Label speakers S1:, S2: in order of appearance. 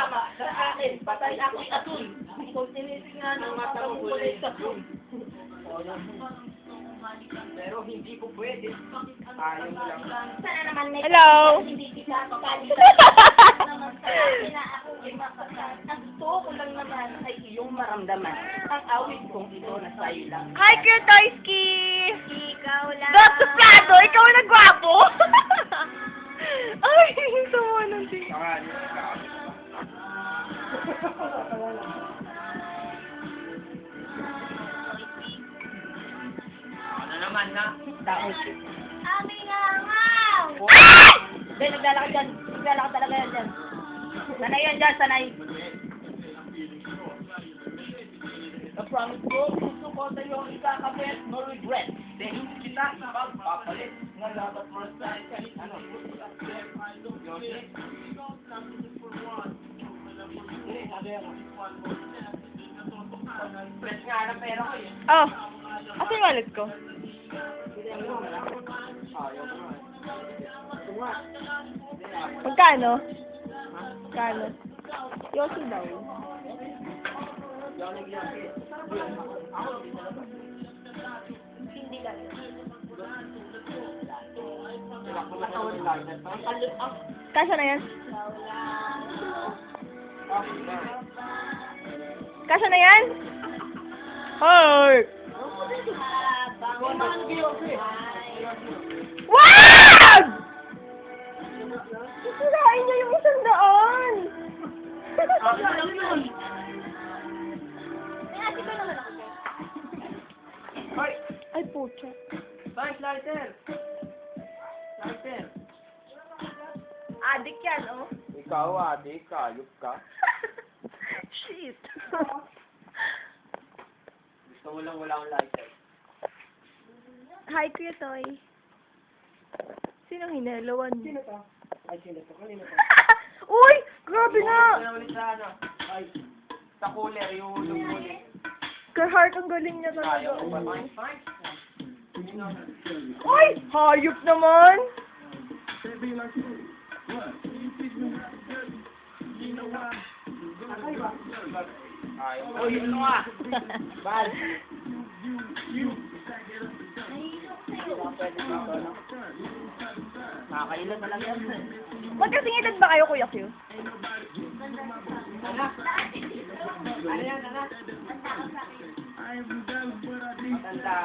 S1: tama. Sa akin, patay ako'y atul. Ikaw tinitingnan ng mata mo kulay sa atul. Pero hindi ko pwede. Ayaw lang.
S2: Sana naman may
S3: Hello?
S2: hindi kita naman sa akin na ako ay makasal.
S1: Ang gusto ko lang naman ay iyong maramdaman. Ang awit kong ito na sa'yo lang.
S3: Hi, Kirtoyski!
S2: Ikaw lang.
S3: Dos Suplado, ikaw ang nagwapo! Ay, sama ng ting.
S1: Ano naman na? Dahil siya.
S2: Ami nga ngaw.
S3: Ay!
S1: Hindi, naglalakad dyan. Naglalakad talaga yan dyan. Sanay yan dyan, sanay. I promise ko, gusto ko sa iyo ikakabit, no regret. Dahil kita sa pagpapalit. Nga dapat first time kahit ano. Fresh nga na pera ko eh.
S3: Oh, asa yung wallet ko? Magkano? Magkano? Yosi daw.
S2: Hindi lang.
S3: Kasya na yan? Kasya na yan? Hoy! Wag! Sisirain niya yung 100!
S1: Hoy!
S3: Ay, pucha.
S1: Thanks, lighter! Lighter!
S3: Adik yan, oh.
S1: Ikaw, adik, kayop ka.
S3: Shit.
S1: Gusto mo lang wala akong lighter.
S3: Hi, Kuya Toy. Sinong hinelawan niyo?
S1: Sino to? Ay, sino to? Kanino to?
S3: Uy! Grabe na!
S1: Ano ulit sa ano? Ay, sa cooler, yung cooler.
S3: Ka-heart, ang galing niya
S1: Kaya
S3: talaga.
S1: ko ba? Fine, fine.
S3: Uy! Hayop naman!
S1: Oh, yun nga. Bal. Nakakailan talaga yan.
S3: Magkasing edad ba kayo, Kuya Q?
S1: Anak. Ano yan, anak? Matanda.